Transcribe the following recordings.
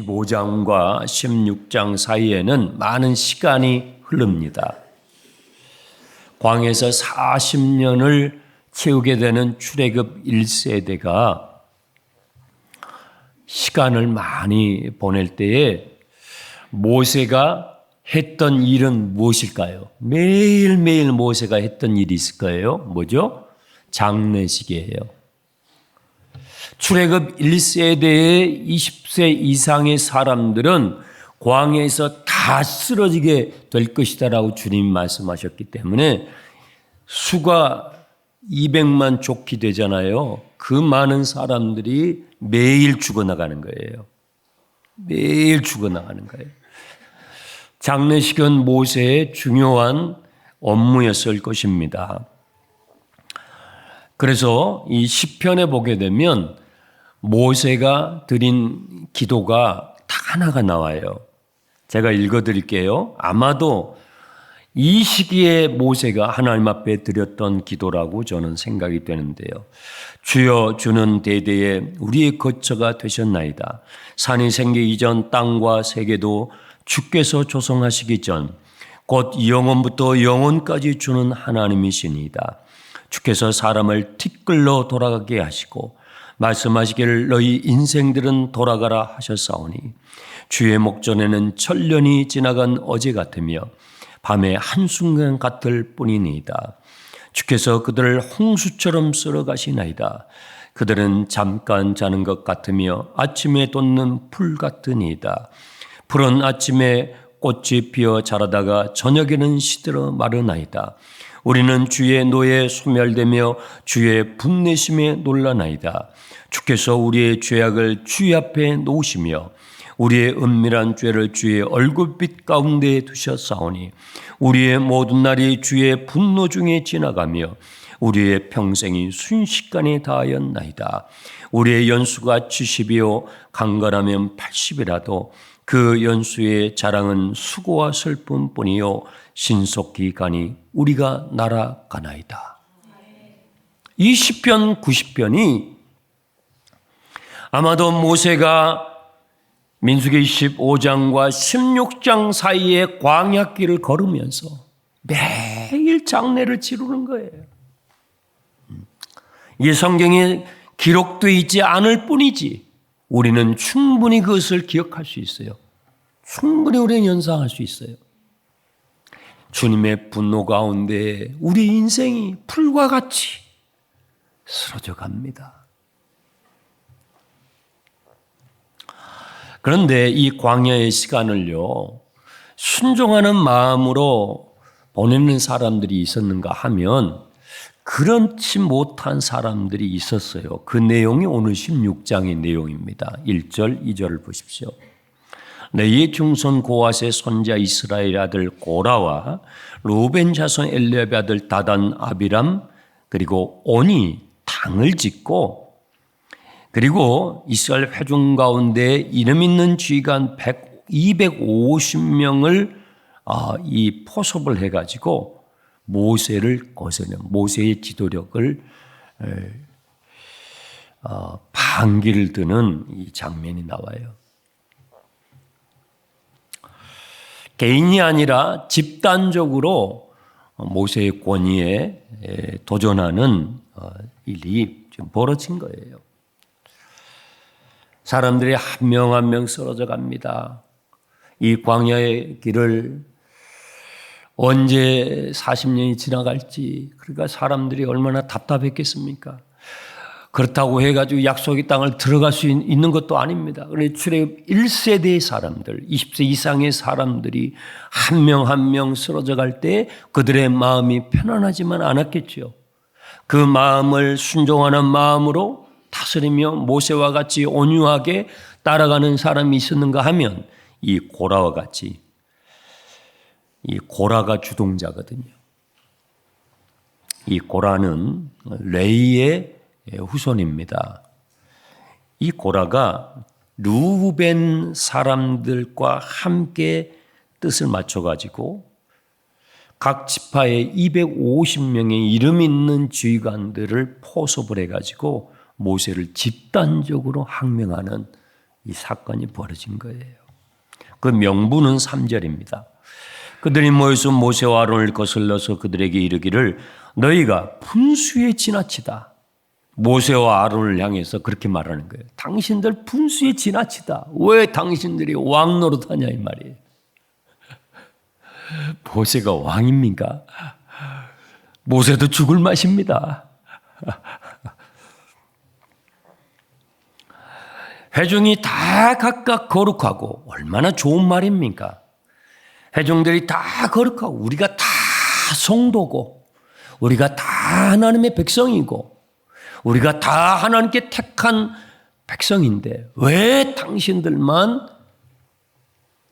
15장과 16장 사이에는 많은 시간이 흐릅니다. 광야에서 40년을 채우게 되는 출애굽 1세대가 시간을 많이 보낼 때에 모세가 했던 일은 무엇일까요? 매일매일 모세가 했던 일이 있을 거예요. 뭐죠? 장례식이에요. 출애굽 1세대의 20세 이상의 사람들은 광야에서 다 쓰러지게 될 것이다라고 주님이 말씀하셨기 때문에 수가 200만 족히 되잖아요. 그 많은 사람들이 매일 죽어나가는 거예요. 매일 죽어나가는 거예요. 장례식은 모세의 중요한 업무였을 것입니다. 그래서 이 시편에 보게 되면 모세가 드린 기도가 다 하나가 나와요. 제가 읽어드릴게요. 아마도 이 시기에 모세가 하나님 앞에 드렸던 기도라고 저는 생각이 되는데요. 주여, 주는 대대에 우리의 거처가 되셨나이다. 산이 생기기 전 땅과 세계도 주께서 조성하시기 전 곧 영원부터 영원까지 주는 하나님이시니이다. 주께서 사람을 티끌로 돌아가게 하시고 말씀하시기를 너희 인생들은 돌아가라 하셨사오니 주의 목전에는 천년이 지나간 어제 같으며 밤의 한순간 같을 뿐이니이다. 주께서 그들을 홍수처럼 쓸어가시나이다. 그들은 잠깐 자는 것 같으며 아침에 돋는 풀 같으니이다. 푸른 아침에 꽃이 피어 자라다가 저녁에는 시들어 마르나이다. 우리는 주의 노에 소멸되며 주의 분내심에 놀라나이다. 주께서 우리의 죄악을 주의 앞에 놓으시며 우리의 은밀한 죄를 주의 얼굴빛 가운데 두셨사오니 우리의 모든 날이 주의 분노 중에 지나가며 우리의 평생이 순식간에 다하였나이다. 우리의 연수가 70이요 강건하면 80이라도 그 연수의 자랑은 수고와 슬픔뿐이요 신속히 가니 우리가 날아가나이다. 이 시편 90편이 아마도 모세가 민수기 15장과 16장 사이에 광야길을 걸으면서 매일 장례를 치르는 거예요. 이 성경에 기록되어 있지 않을 뿐이지 우리는 충분히 그것을 기억할 수 있어요. 충분히 우리는 연상할 수 있어요. 주님의 분노 가운데 우리 인생이 풀과 같이 쓰러져 갑니다. 그런데 이 광야의 시간을요, 순종하는 마음으로 보내는 사람들이 있었는가 하면 그렇지 못한 사람들이 있었어요. 그 내용이 오늘 16장의 내용입니다. 1절, 2절을 보십시오. 레위의 중손 고핫의 손자 이스라엘 아들 고라와 루벤 자손 엘리압의 아들 다단 아비람 그리고 온이 당을 짓고 그리고 이스라엘 회중 가운데 이름 있는 지휘관 250명을 이 포섭을 해가지고 모세를 거스르는 모세의 지도력을 반기를 드는 이 장면이 나와요. 개인이 아니라 집단적으로 모세의 권위에 도전하는 일이 지금 벌어진 거예요. 사람들이 한 명 한 명 쓰러져 갑니다. 이 광야의 길을 언제 40년이 지나갈지 그러니까 사람들이 얼마나 답답했겠습니까? 그렇다고 해가지고 약속의 땅을 들어갈 수 있는 것도 아닙니다. 그런데 출애굽 1세대의 사람들, 20세 이상의 사람들이 한 명 한 명 쓰러져 갈 때 그들의 마음이 편안하지만 않았겠죠. 그 마음을 순종하는 마음으로 다스리며 모세와 같이 온유하게 따라가는 사람이 있었는가 하면 이 고라와 같이 이 고라가 주동자거든요. 이 고라는 레위의 후손입니다. 이 고라가 루벤 사람들과 함께 뜻을 맞춰가지고 각 지파의 250명의 이름 있는 지휘관들을 포섭을 해가지고 모세를 집단적으로 항명하는 이 사건이 벌어진 거예요. 그 명분은 3절입니다. 그들이 모여서 모세와 아론을 거슬러서 그들에게 이르기를 너희가 분수에 지나치다. 모세와 아론을 향해서 그렇게 말하는 거예요. 당신들 분수에 지나치다. 왜 당신들이 왕 노릇하냐 이 말이에요. 모세가 왕입니까? 모세도 죽을 맛입니다. 회중이 다 각각 거룩하고 얼마나 좋은 말입니까? 회중들이 다 거룩하고 우리가 다 성도고 우리가 다 하나님의 백성이고 우리가 다 하나님께 택한 백성인데 왜 당신들만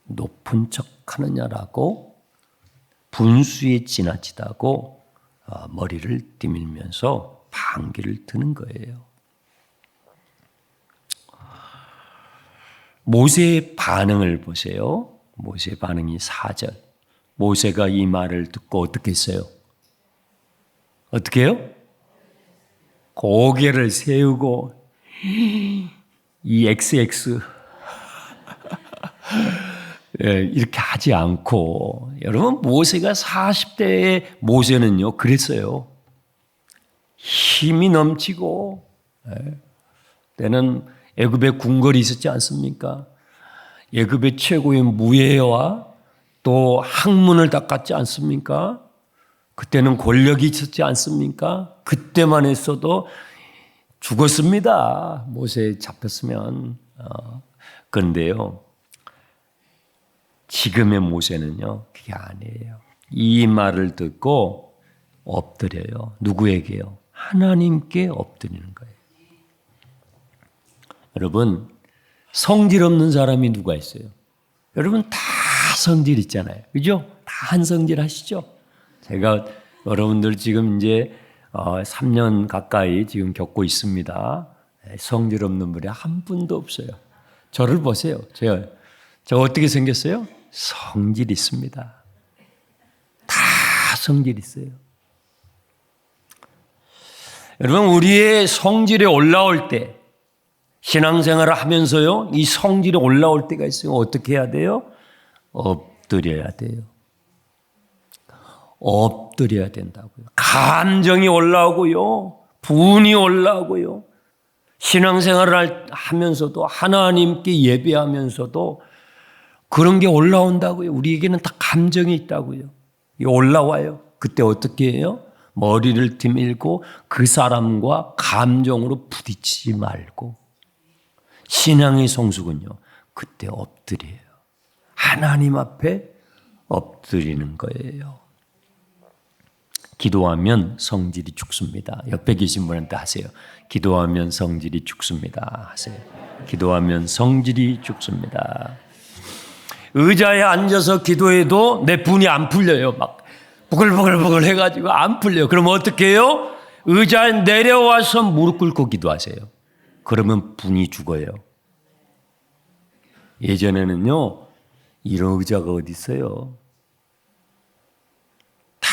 높은 척 하느냐라고 분수에 지나치다고 머리를 디밀면서 반기를 드는 거예요. 모세의 반응을 보세요. 모세의 반응이 4절. 모세가 이 말을 듣고 어떻게 했어요? 어떻게 해요? 고개를 세우고 이 XX 이렇게 하지 않고 여러분 모세가 40대의 모세는요 그랬어요. 힘이 넘치고 때는 애굽에 궁궐이 있었지 않습니까? 애굽의 최고의 무예와 또 학문을 닦았지 않습니까? 그때는 권력이 있었지 않습니까? 그때만 했어도 죽었습니다. 모세에 잡혔으면. 그런데요. 지금의 모세는요. 그게 아니에요. 이 말을 듣고 엎드려요. 누구에게요? 하나님께 엎드리는 거예요. 여러분 성질 없는 사람이 누가 있어요? 여러분 다 성질 있잖아요. 그죠? 다 한 성질 하시죠? 제가 여러분들 지금 이제 3년 가까이 지금 겪고 있습니다. 성질 없는 분이 한 분도 없어요. 저를 보세요. 저 어떻게 생겼어요? 성질 있습니다. 다 성질 있어요. 여러분 우리의 성질이 올라올 때 신앙생활을 하면서요 이 성질이 올라올 때가 있어요. 어떻게 해야 돼요? 엎드려야 돼요. 엎드려야 된다고요. 감정이 올라오고요. 분이 올라오고요. 신앙생활을 하면서도 하나님께 예배하면서도 그런 게 올라온다고요. 우리에게는 다 감정이 있다고요. 이게 올라와요. 그때 어떻게 해요? 머리를 디밀고 그 사람과 감정으로 부딪히지 말고 신앙의 성숙은요. 그때 엎드려요. 하나님 앞에 엎드리는 거예요. 기도하면 성질이 죽습니다. 옆에 계신 분한테 하세요. 기도하면 성질이 죽습니다. 하세요. 기도하면 성질이 죽습니다. 의자에 앉아서 기도해도 내 분이 안 풀려요. 막 부글부글 해가지고 안 풀려요. 그럼 어떻게 해요? 의자에 내려와서 무릎 꿇고 기도하세요. 그러면 분이 죽어요. 예전에는요. 이런 의자가 어디 있어요? 다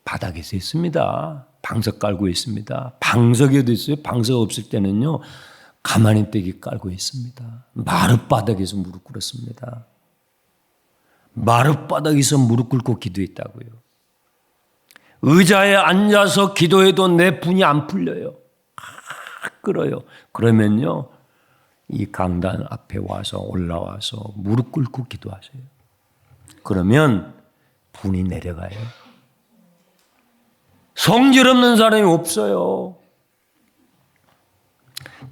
바닥에서 있습니다. 방석 깔고 있습니다. 방석에도 있어요. 방석 없을 때는요. 가만히 떼기 깔고 있습니다. 마룻바닥에서 무릎 꿇었습니다. 마룻바닥에서 무릎 꿇고 기도했다고요. 의자에 앉아서 기도해도 내 분이 안 풀려요. 끌어요. 그러면요. 이 강단 앞에 와서 올라와서 무릎 꿇고 기도하세요. 그러면 분이 내려가요. 성질 없는 사람이 없어요.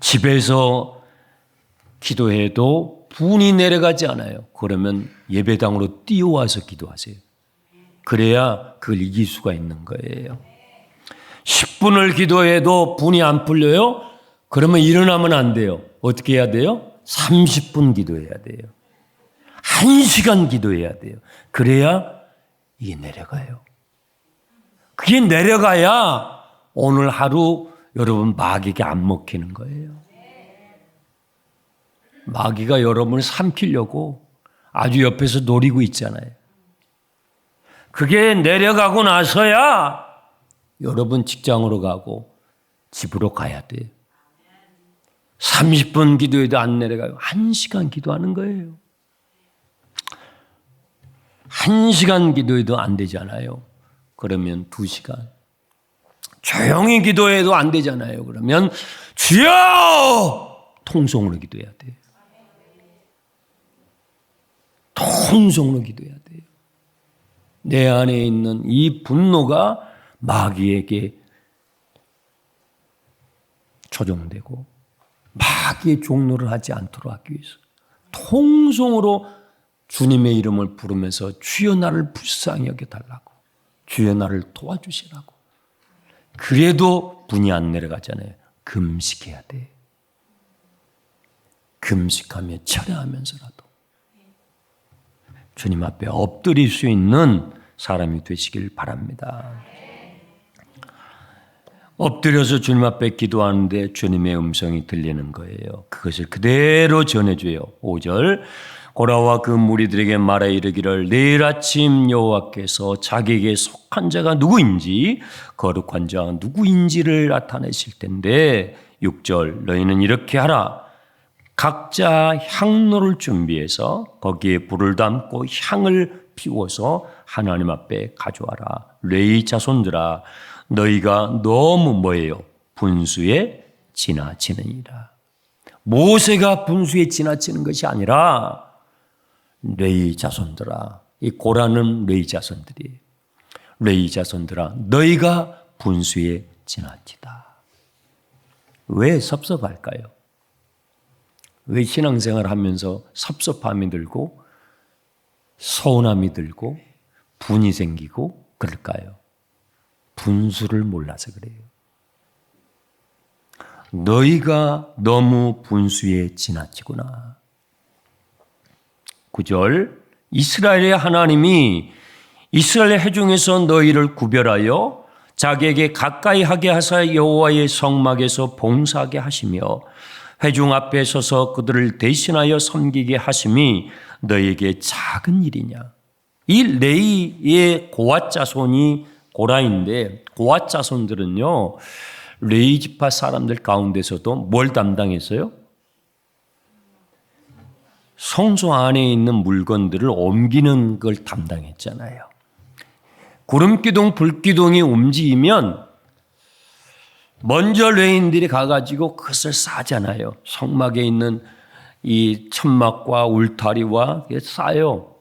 집에서 기도해도 분이 내려가지 않아요. 그러면 예배당으로 뛰어와서 기도하세요. 그래야 그걸 이길 수가 있는 거예요. 10분을 기도해도 분이 안 풀려요? 그러면 일어나면 안 돼요. 어떻게 해야 돼요? 30분 기도해야 돼요. 1시간 기도해야 돼요. 그래야 이게 내려가요. 그게 내려가야 오늘 하루 여러분 마귀에게 안 먹히는 거예요. 마귀가 여러분을 삼키려고 아주 옆에서 노리고 있잖아요. 그게 내려가고 나서야 여러분 직장으로 가고 집으로 가야 돼요. 30분 기도해도 안 내려가요. 1시간 기도하는 거예요. 1시간 기도해도 안 되잖아요. 그러면 2시간. 조용히 기도해도 안 되잖아요. 그러면 주여! 통성으로 기도해야 돼요. 통성으로 기도해야 돼요. 내 안에 있는 이 분노가 마귀에게 조종되고 마귀의 종노를 하지 않도록 하기 위해서 통성으로 주님의 이름을 부르면서 주여 나를 불쌍히 여겨달라고, 주여 나를 도와주시라고. 그래도 분이 안 내려가잖아요. 금식해야 돼. 금식하며 철회하면서라도 주님 앞에 엎드릴 수 있는 사람이 되시길 바랍니다. 엎드려서 주님 앞에 기도하는데 주님의 음성이 들리는 거예요. 그것을 그대로 전해줘요. 5절 고라와 그 무리들에게 말하 이르기를 내일 아침 여호와께서 자기에게 속한 자가 누구인지 거룩한 자가 누구인지를 나타내실 텐데 6절 너희는 이렇게 하라. 각자 향로를 준비해서 거기에 불을 담고 향을 피워서 하나님 앞에 가져와라. 레위 자손들아 너희가 너무 뭐예요? 분수에 지나치느니라. 모세가 분수에 지나치는 것이 아니라 레위 자손들아, 이 고라는 레위 자손들이에요. 레위 자손들아 너희가 분수에 지나치다. 왜 섭섭할까요? 왜 신앙생활 하면서 섭섭함이 들고 서운함이 들고 분이 생기고 그럴까요? 분수를 몰라서 그래요. 너희가 너무 분수에 지나치구나. 9절 이스라엘의 하나님이 이스라엘 회중에서 너희를 구별하여 자기에게 가까이 하게 하사 여호와의 성막에서 봉사하게 하시며 회중 앞에 서서 그들을 대신하여 섬기게 하심이 너희에게 작은 일이냐. 이 레위의 고앗 자손이 고라인데 고앗 자손들은요 레위 지파 사람들 가운데서도 뭘 담당했어요? 성소 안에 있는 물건들을 옮기는 걸 담당했잖아요. 구름기둥, 불기둥이 움직이면 먼저 레위인들이 가가지고 그것을 싸잖아요. 성막에 있는 이 천막과 울타리와 싸요.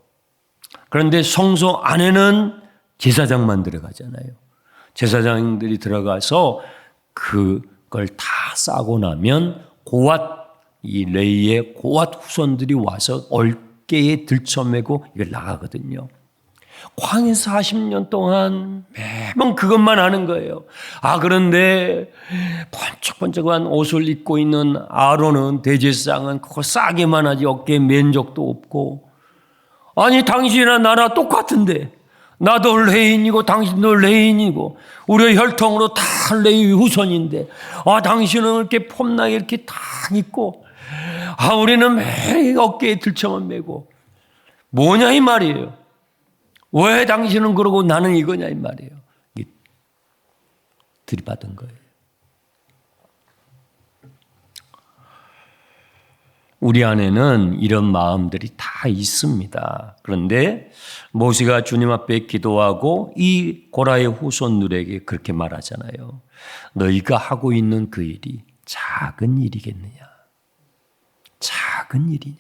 그런데 성소 안에는 제사장만 들어가잖아요. 제사장들이 들어가서 그걸 다 싸고 나면 고앗 이 레위의 고앗 후손들이 와서 얼개에 들쳐매고 이걸 나가거든요. 광야에서 40년 동안 매번 그것만 하는 거예요. 그런데 번쩍번쩍한 옷을 입고 있는 아론은 대제사장은 그거 싸게만 하지 어깨에 맨 적도 없고 아니 당신이나 나나 똑같은데 나도 레위인이고 당신도 레위인이고 우리의 혈통으로 다 레위 후손인데 당신은 이렇게 폼나게 이렇게 다 입고 우리는 매일 어깨에 들쳐만 매고 뭐냐 이 말이에요. 왜 당신은 그러고 나는 이거냐 이 말이에요. 들이받은 거예요. 우리 안에는 이런 마음들이 다 있습니다. 그런데 모세가 주님 앞에 기도하고 이 고라의 후손들에게 그렇게 말하잖아요. 너희가 하고 있는 그 일이 작은 일이겠느냐? 작은 일이냐?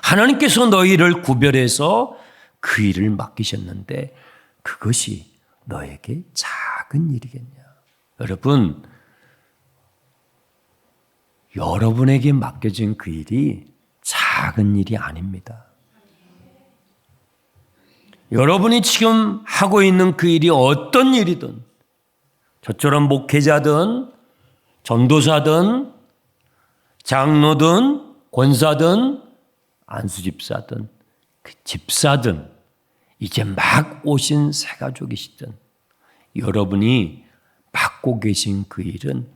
하나님께서 너희를 구별해서 그 일을 맡기셨는데 그것이 너에게 작은 일이겠냐? 여러분, 여러분에게 맡겨진 그 일이 작은 일이 아닙니다. 여러분이 지금 하고 있는 그 일이 어떤 일이든 저처럼 목회자든 전도사든 장로든 권사든 안수집사든 그 집사든 이제 막 오신 새가족이시든 여러분이 맡고 계신 그 일은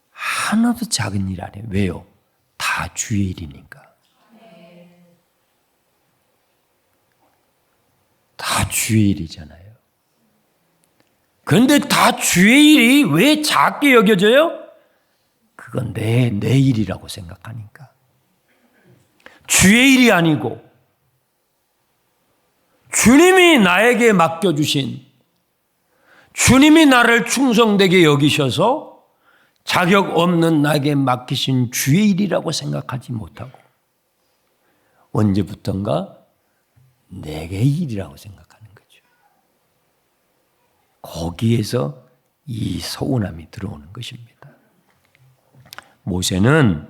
하나도 작은 일 아니에요. 왜요? 다 주의 일이니까. 다 주의 일이잖아요. 그런데 다 주의 일이 왜 작게 여겨져요? 그 그건 내 일이라고 생각하니까. 주의 일이 아니고 주님이 나에게 맡겨주신, 주님이 나를 충성되게 여기셔서 자격 없는 나에게 맡기신 주의 일이라고 생각하지 못하고 언제부턴가 내게 일이라고 생각하는 거죠. 거기에서 이 서운함이 들어오는 것입니다. 모세는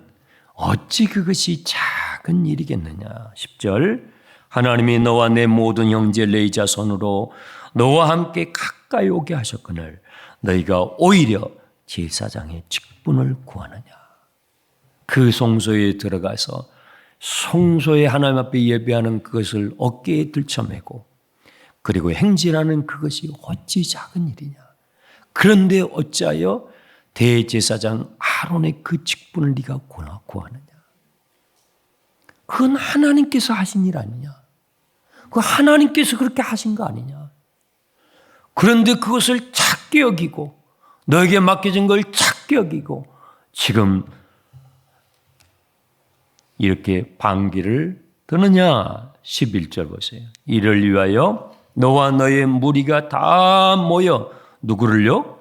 어찌 그것이 작은 일이겠느냐. 10절, 하나님이 너와 내 모든 형제 레위 자손으로 너와 함께 가까이 오게 하셨거늘 너희가 오히려 제사장의 직분을 구하느냐. 그 성소에 들어가서 성소에 하나님 앞에 예배하는 그것을 어깨에 들쳐매고 그리고 행진하는 그것이 어찌 작은 일이냐. 그런데 어찌하여 대제사장 아론의 그 직분을 네가 구하느냐. 그건 하나님께서 하신 일 아니냐. 그 하나님께서 그렇게 하신 거 아니냐. 그런데 그것을 작게 여기고 너에게 맡겨진 걸 작게 여기고 지금 이렇게 반기를 드느냐. 11절 보세요. 이를 위하여 너와 너의 무리가 다 모여 누구를요?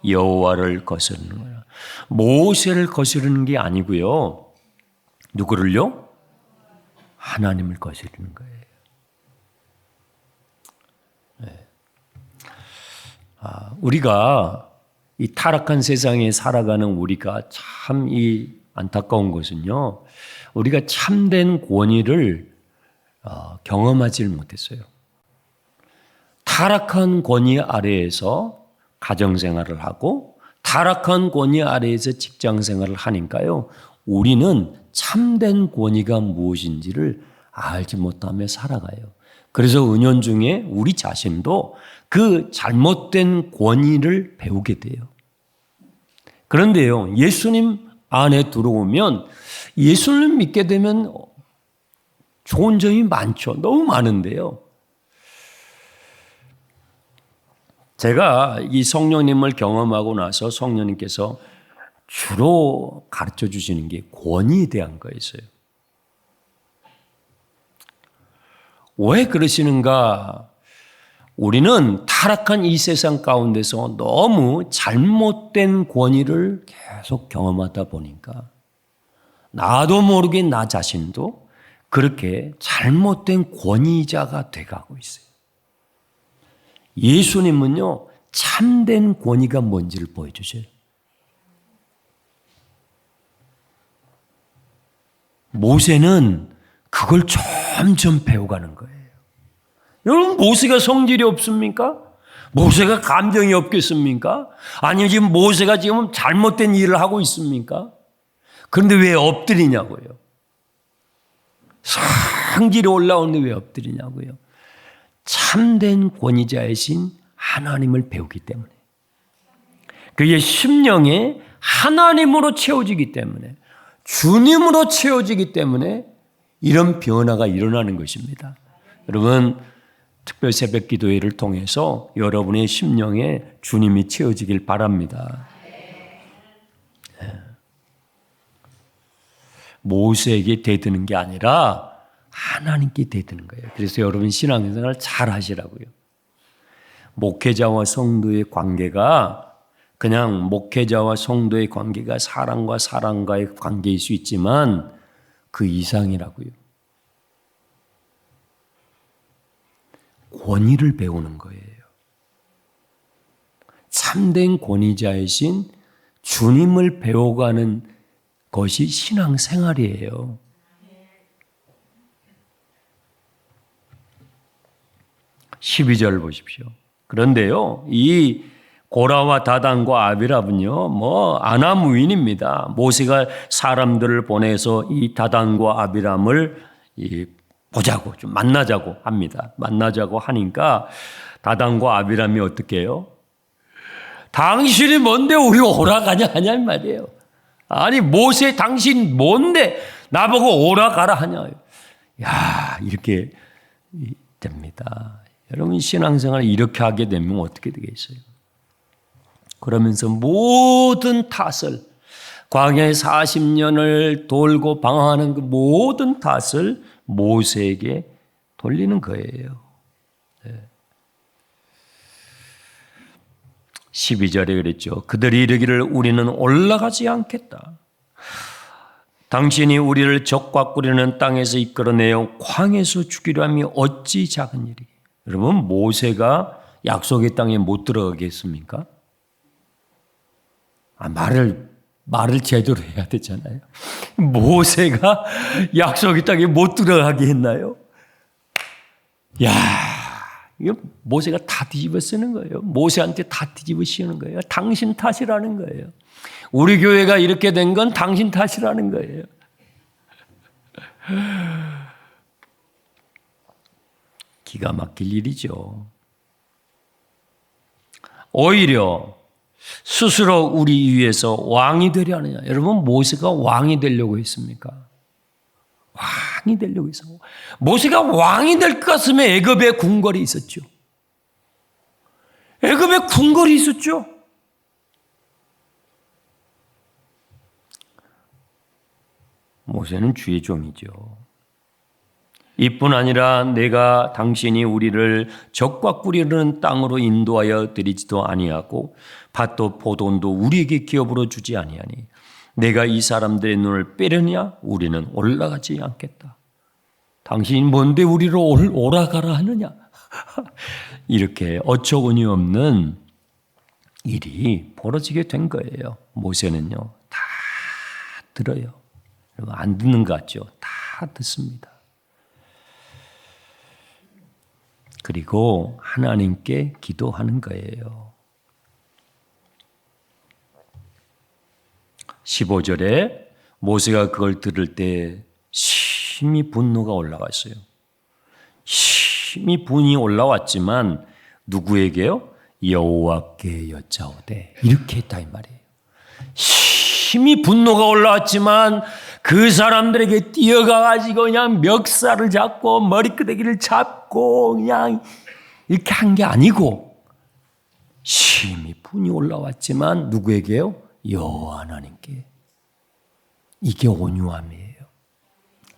여호와를 거스르는 거야. 모세를 거스르는 게 아니고요. 누구를요? 하나님을 거스르는 거예요. 네. 우리가 이 타락한 세상에 살아가는 우리가 참 이 안타까운 것은요. 우리가 참된 권위를 경험하지 못했어요. 타락한 권위 아래에서 가정생활을 하고 타락한 권위 아래에서 직장생활을 하니까요. 우리는 참된 권위가 무엇인지를 알지 못하며 살아가요. 그래서 은연중에 우리 자신도 그 잘못된 권위를 배우게 돼요. 그런데요. 예수님 안에 들어오면 예수님 믿게 되면 좋은 점이 많죠. 너무 많은데요. 제가 이 성령님을 경험하고 나서 성령님께서 주로 가르쳐 주시는 게 권위에 대한 거였어요. 왜 그러시는가? 우리는 타락한 이 세상 가운데서 너무 잘못된 권위를 계속 경험하다 보니까 나도 모르게 나 자신도 그렇게 잘못된 권위자가 돼가고 있어요. 예수님은요, 참된 권위가 뭔지를 보여주셔요. 모세는 그걸 점점 배워가는 거예요. 여러분, 모세가 성질이 없습니까? 모세가 감정이 없겠습니까? 아니면 지금 모세가 지금 잘못된 일을 하고 있습니까? 그런데 왜 엎드리냐고요? 성질이 올라오는데 왜 엎드리냐고요? 참된 권위자이신 하나님을 배우기 때문에, 그의 심령에 하나님으로 채워지기 때문에, 주님으로 채워지기 때문에 이런 변화가 일어나는 것입니다. 여러분, 특별 새벽 기도회를 통해서 여러분의 심령에 주님이 채워지길 바랍니다. 네. 모세에게 대드는 게 아니라 하나님께 대드는 거예요. 그래서 여러분 신앙생활 잘 하시라고요. 목회자와 성도의 관계가 그냥 목회자와 성도의 관계가 사람과 사람과의 관계일 수 있지만 그 이상이라고요. 권위를 배우는 거예요. 참된 권위자이신 주님을 배워가는 것이 신앙생활이에요. (12절) 보십시오. 그런데요, 이 고라와 다단과 아비람은요, 아나무인입니다. 모세가 사람들을 보내서 이 다단과 아비람을 보자고, 좀 만나자고 합니다. 만나자고 하니까 다단과 아비람이 어떻게 해요? 당신이 뭔데 우리 오라가냐 하냐는 말이에요. 아니, 모세 당신 뭔데 나보고 오라가라 하냐. 야, 이렇게 됩니다. 여러분 신앙생활을 이렇게 하게 되면 어떻게 되겠어요? 그러면서 모든 탓을 광야에 40년을 돌고 방황하는 그 모든 탓을 모세에게 돌리는 거예요. 12절에 그랬죠. 그들이 이르기를 우리는 올라가지 않겠다. 당신이 우리를 적과 꾸리는 땅에서 이끌어내어 광에서 죽이려 함이 어찌 작은 일이. 여러분, 모세가 약속의 땅에 못 들어가겠습니까? 말을 제대로 해야 되잖아요. 모세가 약속의 땅에 못 들어가게 했나요? 야, 이거 모세가 다 뒤집어 쓰는 거예요. 모세한테 다 뒤집어 씌우는 거예요. 당신 탓이라는 거예요. 우리 교회가 이렇게 된 건 당신 탓이라는 거예요. 기가 막힐 일이죠. 오히려 스스로 우리 위해서 왕이 되려 하느냐. 여러분, 모세가 왕이 되려고 했습니까? 왕이 되려고 했어. 모세가 왕이 될 것 같으면 애굽에 궁궐이 있었죠. 애굽에 궁궐이 있었죠. 모세는 주의 종이죠. 이뿐 아니라 내가 당신이 우리를 적과 꿀이르는 땅으로 인도하여 드리지도 아니하고 밭도 포도원도 우리에게 기업으로 주지 아니하니 내가 이 사람들의 눈을 빼려냐? 우리는 올라가지 않겠다. 당신이 뭔데 우리를 오라가라 하느냐? 이렇게 어처구니 없는 일이 벌어지게 된 거예요. 모세는요, 다 들어요. 안 듣는 것 같죠? 다 듣습니다. 그리고 하나님께 기도하는 거예요. 15절에 모세가 그걸 들을 때 심히 분노가 올라왔어요. 심히 분이 올라왔지만 누구에게요? 여호와께 여짜오되 이렇게 했다 이 말이에요. 심히 분노가 올라왔지만 그 사람들에게 뛰어가가지고 그냥 멱살을 잡고 머리끄댕이를 잡고 그냥 이렇게 한 게 아니고 심히 분이 올라왔지만 누구에게요? 여호와 하나님께. 이게 온유함이에요.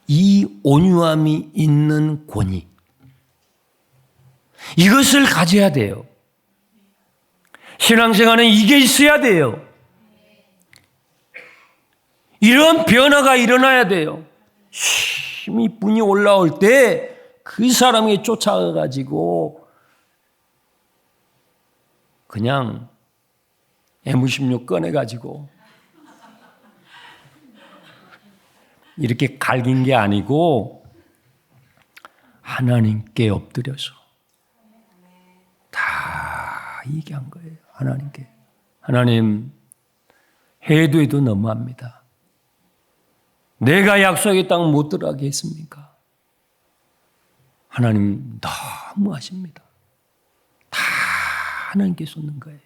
이 온유함이 있는 권위. 이것을 가져야 돼요. 신앙생활은 이게 있어야 돼요. 이런 변화가 일어나야 돼요. 심히 분이 올라올 때 그 사람에게 쫓아가가지고 그냥 M16 꺼내가지고 이렇게 갈긴 게 아니고 하나님께 엎드려서 다 얘기한 거예요. 하나님께. 하나님, 해도 너무합니다. 내가 약속의 땅 못 들어가게 했습니까? 하나님 너무하십니다. 다 하나님께 쏟는 거예요.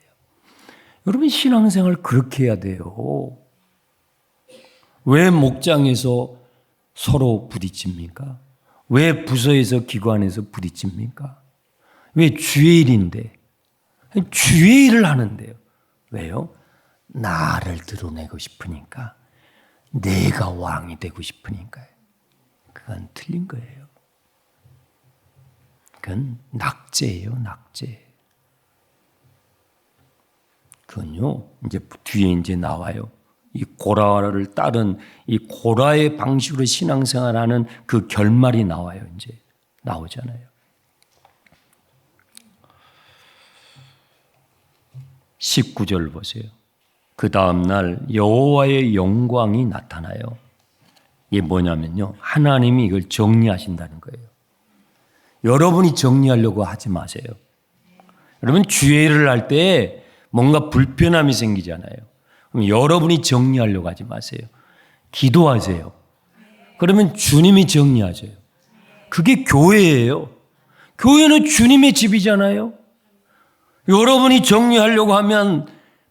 여러분, 신앙생활 그렇게 해야 돼요. 왜 목장에서 서로 부딪힙니까? 왜 부서에서 기관에서 부딪힙니까? 왜 주일인데? 주일을 하는데요. 왜요? 나를 드러내고 싶으니까. 내가 왕이 되고 싶으니까요. 그건 틀린 거예요. 그건 낙제예요, 낙제. 그건요, 이제 뒤에 이제 나와요. 이 고라를 따른 이 고라의 방식으로 신앙생활하는 그 결말이 나와요, 이제. 나오잖아요. 19절 보세요. 그 다음날 여호와의 영광이 나타나요. 이게 뭐냐면요, 하나님이 이걸 정리하신다는 거예요. 여러분이 정리하려고 하지 마세요. 여러분, 주의를 할 때 뭔가 불편함이 생기잖아요. 그럼 여러분이 정리하려고 하지 마세요. 기도하세요. 그러면 주님이 정리하세요. 그게 교회예요. 교회는 주님의 집이잖아요. 여러분이 정리하려고 하면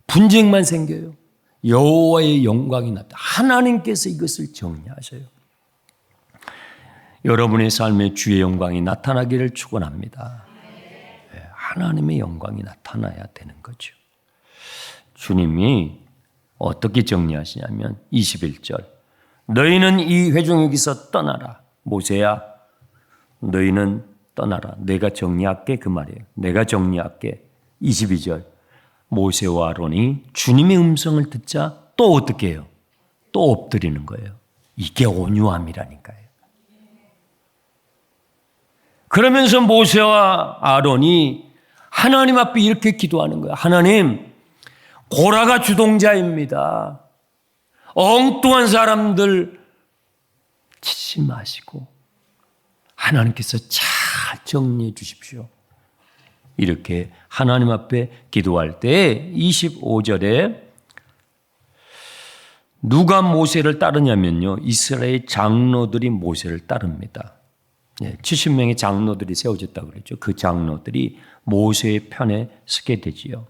분쟁만 생겨요. 여호와의 영광이 나타나. 하나님께서 이것을 정리하셔요. 여러분의 삶에 주의 영광이 나타나기를 축원합니다. 하나님의 영광이 나타나야 되는 거죠. 주님이 어떻게 정리하시냐면 21절. 너희는 이 회중에게서 떠나라. 모세야, 너희는 떠나라. 내가 정리할게, 그 말이에요. 내가 정리할게. 22절. 모세와 아론이 주님의 음성을 듣자 또 어떻게 해요? 또 엎드리는 거예요. 이게 온유함이라니까요. 그러면서 모세와 아론이 하나님 앞에 이렇게 기도하는 거예요. 하나님, 고라가 주동자입니다. 엉뚱한 사람들 치지 마시고 하나님께서 잘 정리해 주십시오. 이렇게 하나님 앞에 기도할 때 25절에 누가 모세를 따르냐면요. 이스라엘 장로들이 모세를 따릅니다. 70명의 장로들이 세워졌다고 그랬죠. 그 장로들이 모세의 편에 서게 되지요.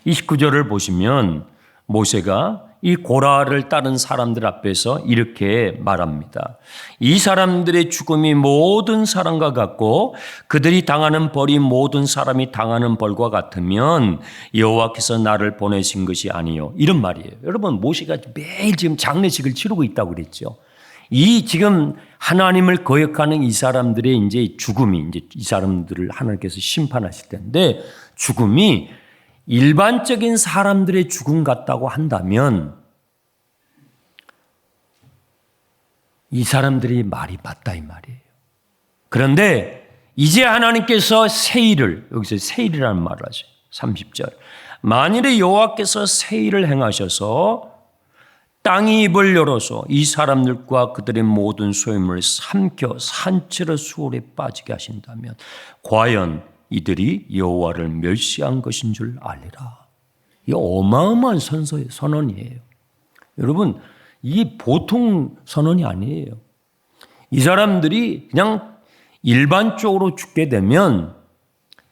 29절을 보시면 모세가 이 고라를 따른 사람들 앞에서 이렇게 말합니다. 이 사람들의 죽음이 모든 사람과 같고 그들이 당하는 벌이 모든 사람이 당하는 벌과 같으면 여호와께서 나를 보내신 것이 아니요. 이런 말이에요. 여러분, 모세가 매일 지금 장례식을 치르고 있다고 그랬죠. 이 지금 하나님을 거역하는 이 사람들의 이제 죽음이 이제 이 사람들을 하나님께서 심판하실 텐데 죽음이 일반적인 사람들의 죽음 같다고 한다면 이 사람들이 말이 맞다 이 말이에요. 그런데 이제 하나님께서 세일을, 여기서 세일이라는 말을 하죠. 30절. 만일에 여호와께서 세일을 행하셔서 땅이 입을 열어서 이 사람들과 그들의 모든 소유물을 삼켜 산채로 수월에 빠지게 하신다면 과연 이들이 여호와를 멸시한 것인 줄 알리라. 이 어마어마한 선언이에요. 여러분, 이게 보통 선언이 아니에요. 이 사람들이 그냥 일반적으로 죽게 되면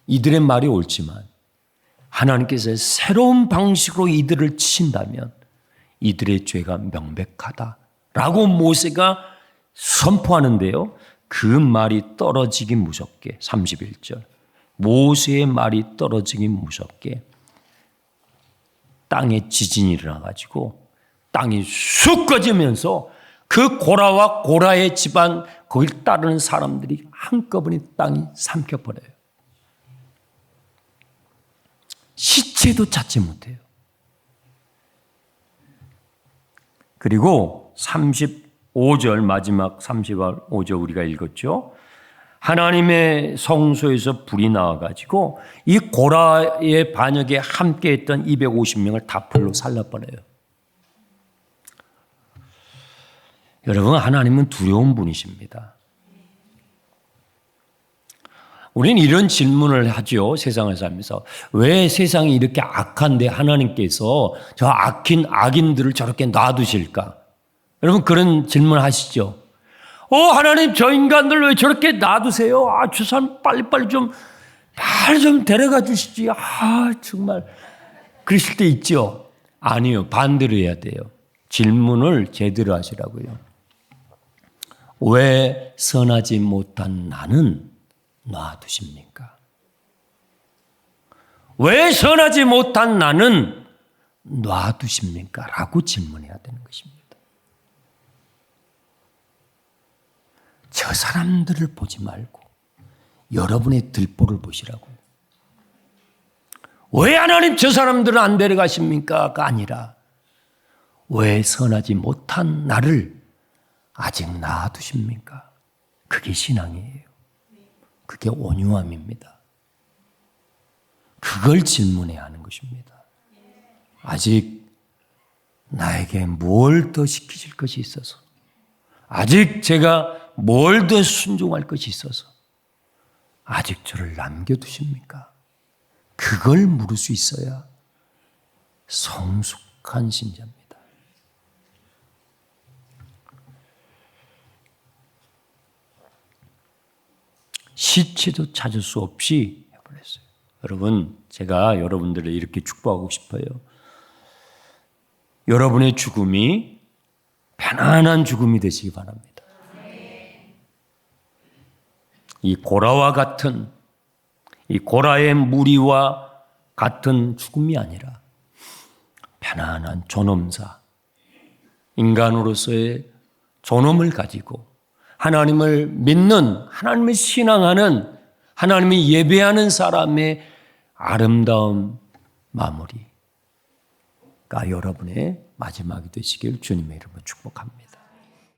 이들의 말이 옳지만 하나님께서 새로운 방식으로 이들을 치신다면 이들의 죄가 명백하다라고 모세가 선포하는데요. 그 말이 떨어지기 무섭게 31절. 모세의 말이 떨어지기 무섭게 땅에 지진이 일어나가지고 땅이 쑥 꺼지면서 그 고라와 고라의 집안 거길 따르는 사람들이 한꺼번에 땅이 삼켜버려요. 시체도 찾지 못해요. 그리고 35절 마지막 35절 우리가 읽었죠. 하나님의 성소에서 불이 나와가지고 이 고라의 반역에 함께했던 250명을 다 불로 살라버려요. 여러분, 하나님은 두려운 분이십니다. 우리는 이런 질문을 하죠. 세상을 살면서. 왜 세상이 이렇게 악한데 하나님께서 저 악인들을 저렇게 놔두실까? 여러분, 그런 질문 하시죠. 하나님, 저 인간들 왜 저렇게 놔두세요? 저 사람 빨리빨리 말 좀 데려가 주시지. 정말. 그러실 때 있죠. 아니요. 반대로 해야 돼요. 질문을 제대로 하시라고요. 왜 선하지 못한 나는 놔두십니까? 왜 선하지 못한 나는 놔두십니까? 라고 질문해야 되는 것입니다. 저 사람들을 보지 말고 여러분의 들보를 보시라고. 왜 하나님 저 사람들은 안 데려가십니까?가 아니라 왜 선하지 못한 나를 아직 놔두십니까? 그게 신앙이에요. 그게 온유함입니다. 그걸 질문해야 하는 것입니다. 아직 나에게 뭘 더 시키실 것이 있어서, 아직 제가 뭘 더 순종할 것이 있어서 아직 저를 남겨두십니까? 그걸 물을 수 있어야 성숙한 신자입니다. 시체도 찾을 수 없이 해버렸어요. 여러분, 제가 여러분들을 이렇게 축복하고 싶어요. 여러분의 죽음이 편안한 죽음이 되시기 바랍니다. 이 고라와 같은, 이 고라의 무리와 같은 죽음이 아니라 편안한 존엄사, 인간으로서의 존엄을 가지고 하나님을 믿는, 하나님을 신앙하는, 하나님을 예배하는 사람의 아름다운 마무리가 여러분의 마지막이 되시길 주님의 이름으로 축복합니다.